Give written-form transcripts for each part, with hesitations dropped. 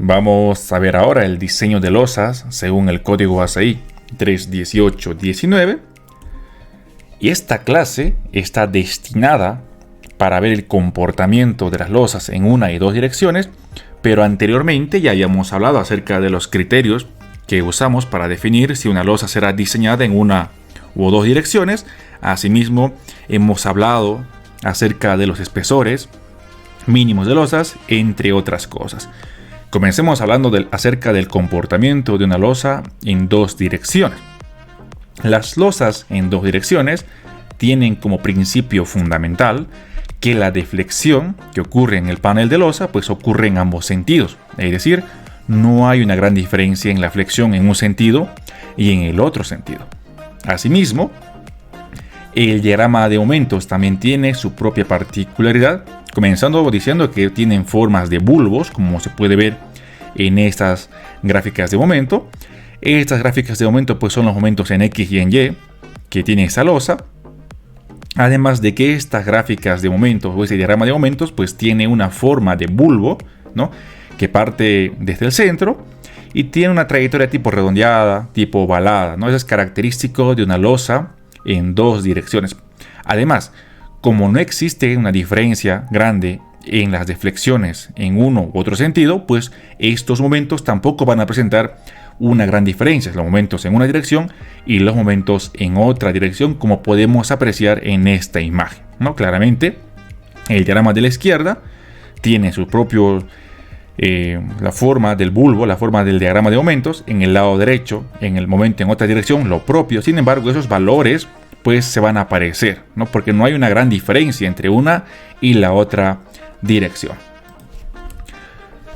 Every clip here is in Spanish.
Vamos a ver ahora el diseño de losas según el código ASCII 3.18.19. Y esta clase está destinada para ver el comportamiento de las losas en una y dos direcciones, pero anteriormente ya habíamos hablado acerca de los criterios que usamos para definir si una losa será diseñada en una u dos direcciones. Asimismo, hemos hablado acerca de los espesores mínimos de losas, entre otras cosas. Comencemos hablando acerca del comportamiento de una losa en dos direcciones. Las losas en dos direcciones tienen como principio fundamental que la deflexión que ocurre en el panel de losa pues ocurre en ambos sentidos. Es decir, no hay una gran diferencia en la flexión en un sentido y en el otro sentido. Asimismo, el diagrama de aumentos también tiene su propia particularidad, comenzando diciendo que tienen formas de bulbos, como se puede ver en estas gráficas de momento. Estas gráficas de momento pues son los momentos en X y en Y que tiene esta losa. Además de que estas gráficas de momentos o este diagrama de momentos pues tiene una forma de bulbo, ¿no?, que parte desde el centro y tiene una trayectoria tipo redondeada, tipo ovalada, ¿no? Eso es característico de una losa en dos direcciones. Además, como no existe una diferencia grande en las deflexiones en uno u otro sentido, pues estos momentos tampoco van a presentar una gran diferencia, los momentos en una dirección y los momentos en otra dirección, como podemos apreciar en esta imagen, ¿no? Claramente, el diagrama de la izquierda tiene su propio la forma del bulbo, la forma del diagrama de aumentos. En el lado derecho, en el momento en otra dirección, lo propio. Sin embargo, esos valores pues se van a aparecer, ¿no?, porque no hay una gran diferencia entre una y la otra dirección.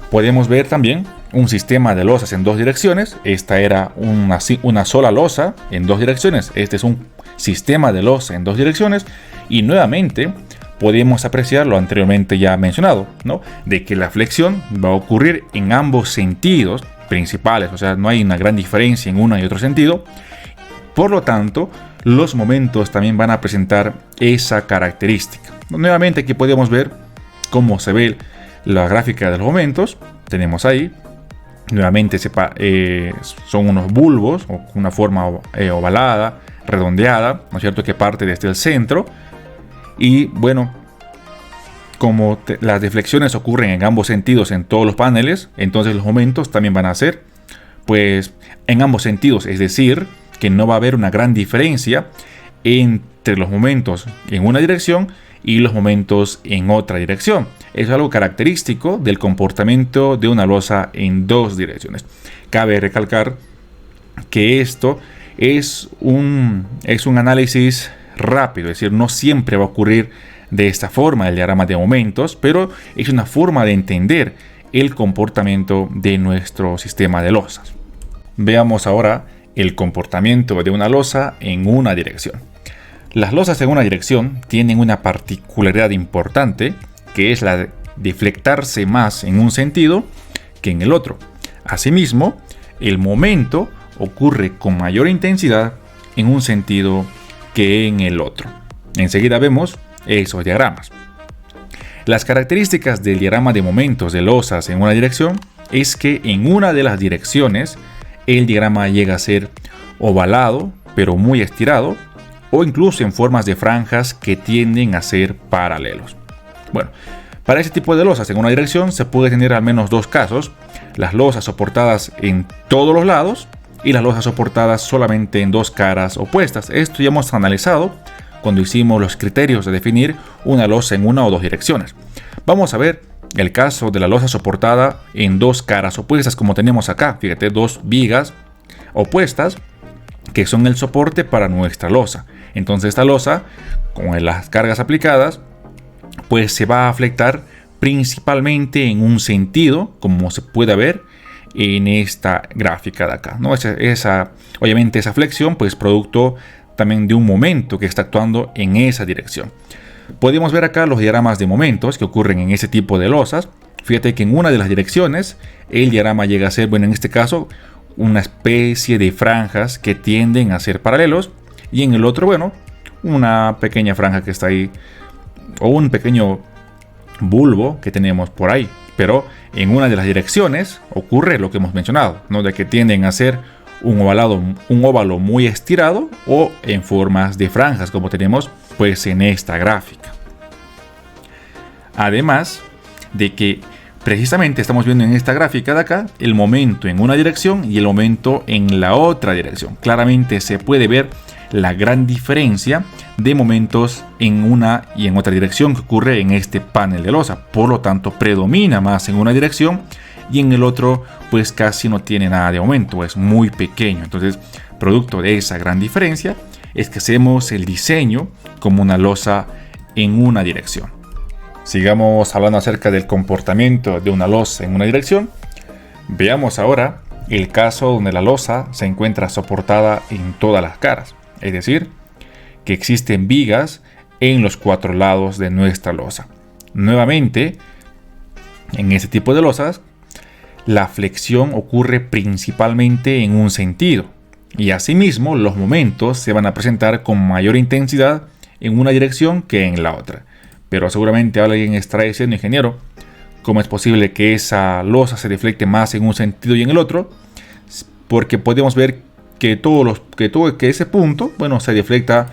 Podemos ver también un sistema de losas en dos direcciones. Esta era una sola losa en dos direcciones. Este es un sistema de losa en dos direcciones. Y nuevamente podemos apreciar lo anteriormente ya mencionado, ¿no?, de que la flexión va a ocurrir en ambos sentidos principales. O sea, no hay una gran diferencia en uno y otro sentido. Por lo tanto, los momentos también van a presentar esa característica. Nuevamente aquí podemos ver cómo se ve la gráfica de los momentos. Tenemos ahí, nuevamente son unos bulbos o una forma ovalada, redondeada, ¿no es cierto?, que parte desde el centro. Y bueno, como las deflexiones ocurren en ambos sentidos en todos los paneles, entonces los momentos también van a ser pues en ambos sentidos, es decir, que no va a haber una gran diferencia entre los momentos en una dirección y los momentos en otra dirección. Eso es algo característico del comportamiento de una losa en dos direcciones. Cabe recalcar que esto es un análisis rápido, es decir, no siempre va a ocurrir de esta forma el diagrama de aumentos, pero es una forma de entender el comportamiento de nuestro sistema de losas. Veamos ahora el comportamiento de una losa en una dirección. Las losas en una dirección tienen una particularidad importante, que es la de deflectarse más en un sentido que en el otro. Asimismo, el momento ocurre con mayor intensidad en un sentido que en el otro. Enseguida vemos esos diagramas. Las características del diagrama de momentos de losas en una dirección es que en una de las direcciones el diagrama llega a ser ovalado, pero muy estirado, o incluso en formas de franjas que tienden a ser paralelos. Bueno, para este tipo de losas en una dirección se puede tener al menos dos casos: las losas soportadas en todos los lados y las losas soportadas solamente en dos caras opuestas. Esto ya hemos analizado cuando hicimos los criterios de definir una losa en una o dos direcciones. Vamos a ver el caso de la losa soportada en dos caras opuestas, como tenemos acá. Fíjate, dos vigas opuestas que son el soporte para nuestra losa. Entonces esta losa, con las cargas aplicadas, pues se va a afectar principalmente en un sentido, como se puede ver en esta gráfica de acá, ¿no? Obviamente esa flexión pues producto también de un momento que está actuando en esa dirección. Podemos ver acá los diagramas de momentos que ocurren en ese tipo de losas. Fíjate que en una de las direcciones el diagrama llega a ser, bueno, en este caso, una especie de franjas que tienden a ser paralelos, y en el otro, bueno, una pequeña franja que está ahí, o un pequeño bulbo que tenemos por ahí. pero en una de las direcciones ocurre lo que hemos mencionado, ¿no? De que tienden a ser un óvalo muy estirado o en formas de franjas, como tenemos pues en esta gráfica. Además de que precisamente estamos viendo en esta gráfica de acá el momento en una dirección y el momento en la otra dirección. Claramente se puede ver la gran diferencia de momentos en una y en otra dirección que ocurre en este panel de losa. Por lo tanto, predomina más en una dirección y en el otro pues casi no tiene nada de momento, es muy pequeño. Entonces, producto de esa gran diferencia es que hacemos el diseño como una losa en una dirección. Sigamos hablando acerca del comportamiento de una losa en una dirección. Veamos ahora el caso donde la losa se encuentra soportada en todas las caras, es decir, que existen vigas en los 4 lados de nuestra losa. Nuevamente, en este tipo de losas, la flexión ocurre principalmente en un sentido, y asimismo los momentos se van a presentar con mayor intensidad en una dirección que en la otra. Pero seguramente alguien estará diciendo, ingeniero, ¿cómo es posible que esa losa se deflecte más en un sentido y en el otro? Porque podemos ver que ese punto, bueno, se deflecta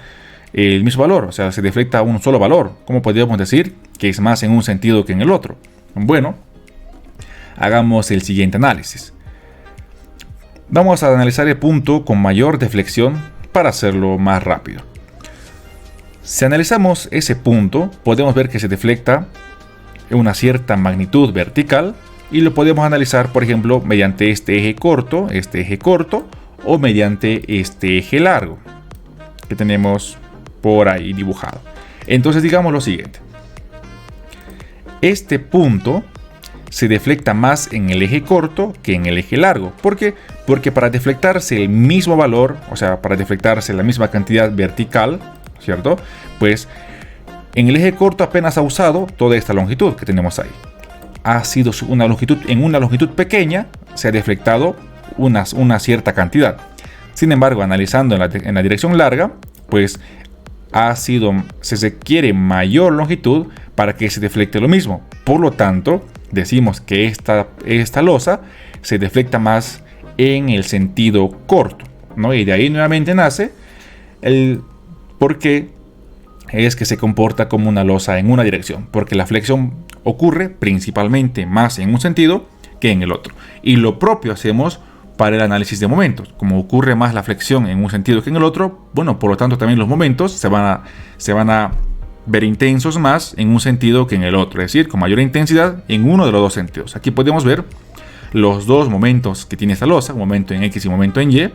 el mismo valor, o sea, se deflecta un solo valor. ¿Cómo podríamos decir que es más en un sentido que en el otro? Bueno, hagamos el siguiente análisis. Vamos a analizar el punto con mayor deflexión para hacerlo más rápido. Si analizamos ese punto, podemos ver que se deflecta una cierta magnitud vertical y lo podemos analizar, por ejemplo, mediante este eje corto o mediante este eje largo que tenemos por ahí dibujado. Entonces digamos lo siguiente. Este punto se deflecta más en el eje corto que en el eje largo. ¿Por qué? Porque para deflectarse el mismo valor, o sea, para deflectarse la misma cantidad vertical, ¿cierto? Pues en el eje corto apenas ha usado toda esta longitud que tenemos ahí. Ha sido una longitud pequeña, se ha deflectado una cierta cantidad. Sin embargo, analizando en la dirección larga, pues se requiere mayor longitud para que se deflecte lo mismo. Por lo tanto, decimos que esta losa se deflecta más en el sentido corto, ¿no? Y de ahí nuevamente nace el por qué es que se comporta como una losa en una dirección, porque la flexión ocurre principalmente más en un sentido que en el otro. Y lo propio hacemos para el análisis de momentos. Como ocurre más la flexión en un sentido que en el otro, bueno, por lo tanto también los momentos se van a ver intensos más en un sentido que en el otro, es decir, con mayor intensidad en uno de los dos sentidos. Aquí podemos ver los dos momentos que tiene esta losa, un momento en X y un momento en Y,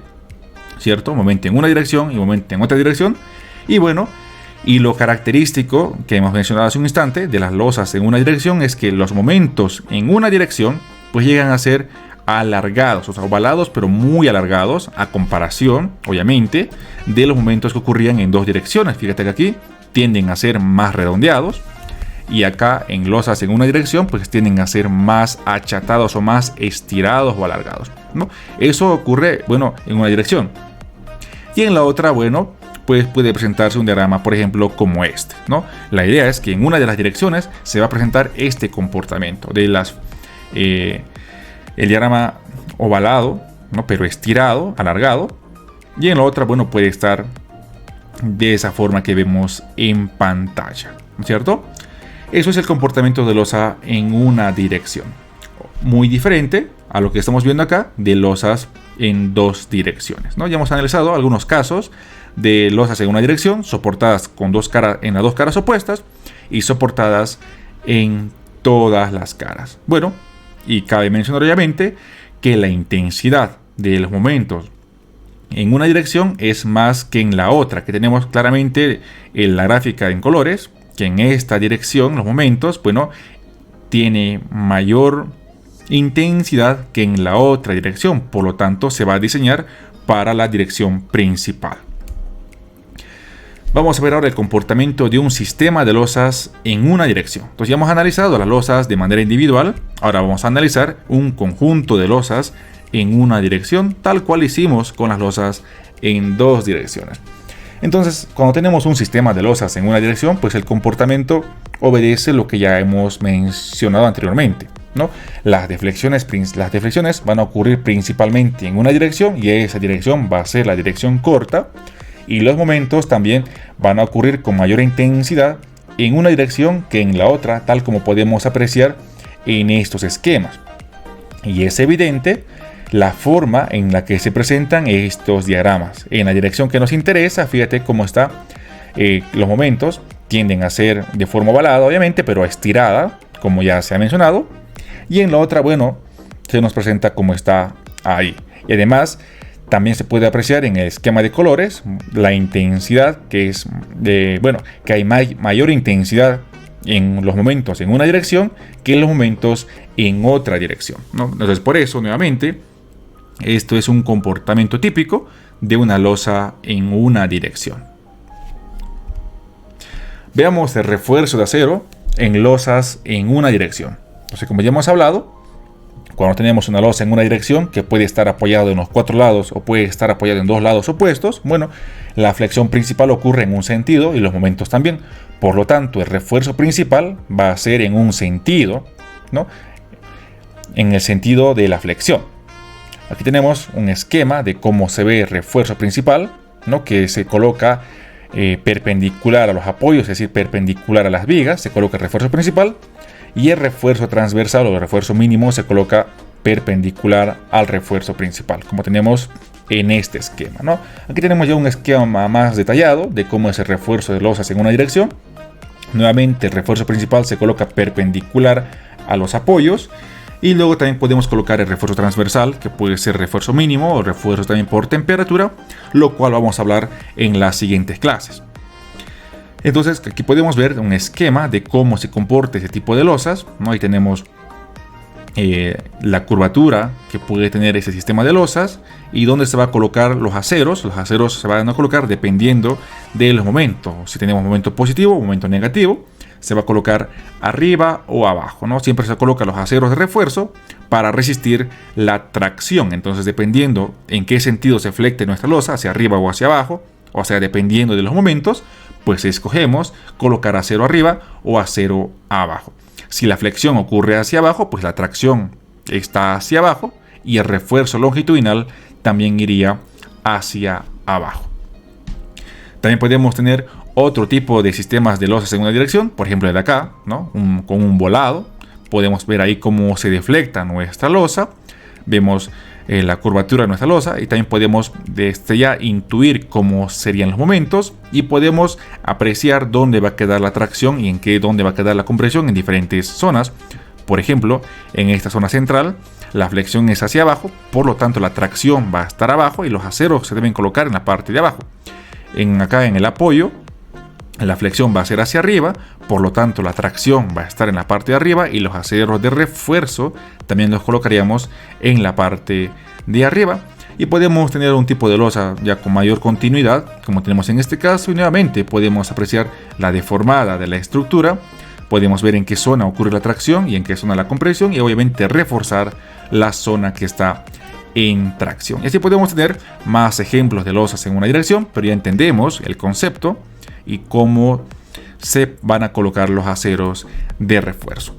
¿cierto? Un momento en una dirección y un momento en otra dirección. Y bueno, y lo característico que hemos mencionado hace un instante de las losas en una dirección es que los momentos en una dirección pues llegan a ser alargados, o sea, ovalados, pero muy alargados a comparación, obviamente, de los momentos que ocurrían en dos direcciones. Fíjate que aquí tienden a ser más redondeados y acá en losas en una dirección pues tienden a ser más achatados o más estirados o alargados, ¿no? Eso ocurre, bueno, en una dirección. Y en la otra, bueno, pues puede presentarse un diagrama, por ejemplo, como este, ¿no? La idea es que en una de las direcciones se va a presentar este comportamiento de el diagrama ovalado, ¿no? Pero estirado, alargado. Y en la otra, bueno, puede estar de esa forma que vemos en pantalla, ¿cierto? Eso es el comportamiento de losa en una dirección. Muy diferente a lo que estamos viendo acá de losas en dos direcciones, ¿no? Ya hemos analizado algunos casos de losas en una dirección soportadas con en las dos caras opuestas y soportadas en todas las caras. Bueno, y cabe mencionar obviamente que la intensidad de los momentos en una dirección es más que en la otra, que tenemos claramente en la gráfica en colores, que en esta dirección los momentos, bueno, tiene mayor intensidad que en la otra dirección, por lo tanto se va a diseñar para la dirección principal. Vamos a ver ahora el comportamiento de un sistema de losas en una dirección. Entonces ya hemos analizado las losas de manera individual, ahora vamos a analizar un conjunto de losas en una dirección, tal cual hicimos con las losas en dos direcciones. Entonces, cuando tenemos un sistema de losas en una dirección, pues el comportamiento obedece lo que ya hemos mencionado anteriormente, ¿no? Las deflexiones van a ocurrir principalmente en una dirección y esa dirección va a ser la dirección corta, y los momentos también van a ocurrir con mayor intensidad en una dirección que en la otra, tal como podemos apreciar en estos esquemas. Y es evidente la forma en la que se presentan estos diagramas. En la dirección que nos interesa, fíjate cómo está, los momentos tienden a ser de forma ovalada, obviamente, pero estirada, como ya se ha mencionado. Y en la otra, bueno, se nos presenta como está ahí. Y además, también se puede apreciar en el esquema de colores la intensidad, que es que hay mayor intensidad en los momentos en una dirección que en los momentos en otra dirección, ¿no? Entonces, por eso, nuevamente, esto es un comportamiento típico de una losa en una dirección. Veamos el refuerzo de acero en losas en una dirección. Entonces, como ya hemos hablado, cuando tenemos una losa en una dirección que puede estar apoyado en los 4 lados o puede estar apoyado en 2 lados opuestos, bueno, la flexión principal ocurre en un sentido y los momentos también. Por lo tanto, el refuerzo principal va a ser en un sentido, ¿no? En el sentido de la flexión. Aquí tenemos un esquema de cómo se ve el refuerzo principal, ¿no? Que se coloca perpendicular a los apoyos, es decir, perpendicular a las vigas, se coloca el refuerzo principal, y el refuerzo transversal o el refuerzo mínimo se coloca perpendicular al refuerzo principal, como tenemos en este esquema, ¿no? Aquí tenemos ya un esquema más detallado de cómo es el refuerzo de losas en una dirección. Nuevamente, el refuerzo principal se coloca perpendicular a los apoyos, y luego también podemos colocar el refuerzo transversal, que puede ser refuerzo mínimo o refuerzo también por temperatura, lo cual vamos a hablar en las siguientes clases. Entonces, aquí podemos ver un esquema de cómo se comporta ese tipo de losas, ¿no? Ahí tenemos la curvatura que puede tener ese sistema de losas y dónde se va a colocar los aceros. Los aceros se van a colocar dependiendo de los momentos. Si tenemos momento positivo o momento negativo, se va a colocar arriba o abajo, ¿no? Siempre se colocan los aceros de refuerzo para resistir la tracción. Entonces, dependiendo en qué sentido se flecte nuestra losa, hacia arriba o hacia abajo, o sea, dependiendo de los momentos, pues escogemos colocar acero arriba o acero abajo. Si la flexión ocurre hacia abajo, pues la tracción está hacia abajo y el refuerzo longitudinal también iría hacia abajo. También podemos tener otro tipo de sistemas de losas en una dirección, por ejemplo el de acá, ¿no? Con un volado. Podemos ver ahí cómo se deflecta nuestra losa. Vemos la curvatura de nuestra losa y también podemos desde ya intuir cómo serían los momentos y podemos apreciar dónde va a quedar la tracción y dónde va a quedar la compresión en diferentes zonas. Por ejemplo, en esta zona central la flexión es hacia abajo, por lo tanto la tracción va a estar abajo y los aceros se deben colocar en la parte de abajo. Acá en el apoyo la flexión va a ser hacia arriba, por lo tanto la tracción va a estar en la parte de arriba y los aceros de refuerzo también los colocaríamos en la parte de arriba. Y podemos tener un tipo de losa ya con mayor continuidad, como tenemos en este caso, y nuevamente podemos apreciar la deformada de la estructura. Podemos ver en qué zona ocurre la tracción y en qué zona la compresión, y obviamente reforzar la zona que está en tracción. Y así podemos tener más ejemplos de losas en una dirección, pero ya entendemos el concepto y cómo se van a colocar los aceros de refuerzo.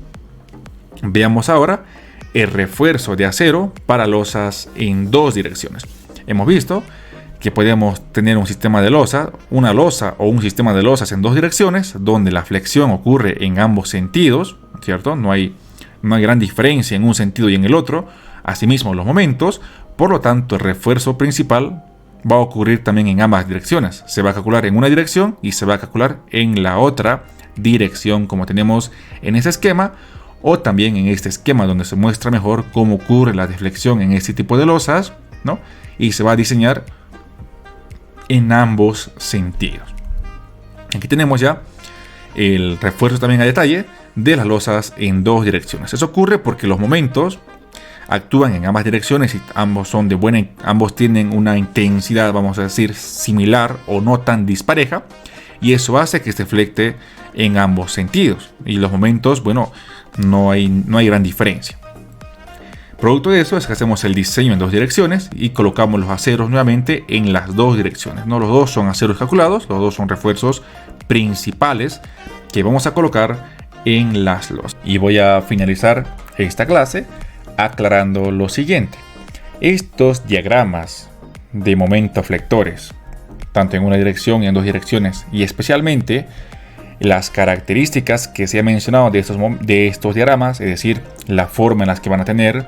Veamos ahora el refuerzo de acero para losas en 2 direcciones. Hemos visto que podemos tener un sistema de losa, una losa o un sistema de losas en 2 direcciones, donde la flexión ocurre en ambos sentidos, ¿cierto? No hay gran diferencia en un sentido y en el otro. Asimismo, los momentos, por lo tanto, el refuerzo principal va a ocurrir también en ambas direcciones. Se va a calcular en una dirección y se va a calcular en la otra dirección, como tenemos en ese esquema, o también en este esquema donde se muestra mejor cómo ocurre la deflexión en este tipo de losas, ¿no? Y se va a diseñar en ambos sentidos. Aquí tenemos ya el refuerzo también a detalle de las losas en 2 direcciones. Eso ocurre porque los momentos actúan en ambas direcciones y ambos tienen una intensidad, vamos a decir, similar o no tan dispareja, y eso hace que se flecte en ambos sentidos. Y los momentos, bueno, no hay gran diferencia. Producto de eso es que hacemos el diseño en dos direcciones y colocamos los aceros nuevamente en las dos direcciones, ¿no? Los dos son aceros calculados, los dos son refuerzos principales que vamos a colocar en las losas. Y voy a finalizar esta clase aclarando lo siguiente. Estos diagramas de momento flectores, tanto en una dirección y en dos direcciones, y especialmente las características que se ha mencionado de estos diagramas, es decir, la forma en las que van a tener,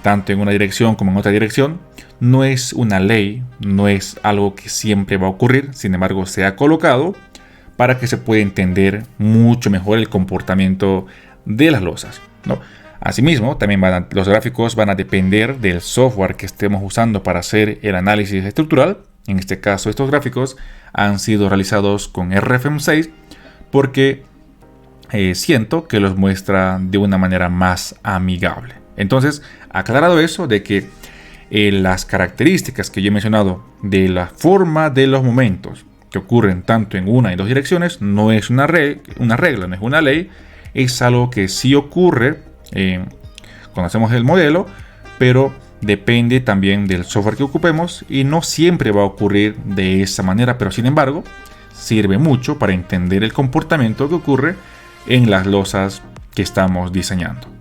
tanto en una dirección como en otra dirección, no es una ley, no es algo que siempre va a ocurrir. Sin embargo, se ha colocado para que se pueda entender mucho mejor el comportamiento de las losas, ¿no? Asimismo, también los gráficos van a depender del software que estemos usando para hacer el análisis estructural. En este caso, estos gráficos han sido realizados con RFM6 porque siento que los muestra de una manera más amigable. Entonces, aclarado eso de que las características que yo he mencionado de la forma de los momentos que ocurren tanto en una y dos direcciones no es una regla, no es una ley, es algo que sí ocurre cuando hacemos el modelo, pero depende también del software que ocupemos y no siempre va a ocurrir de esa manera, pero sin embargo sirve mucho para entender el comportamiento que ocurre en las losas que estamos diseñando.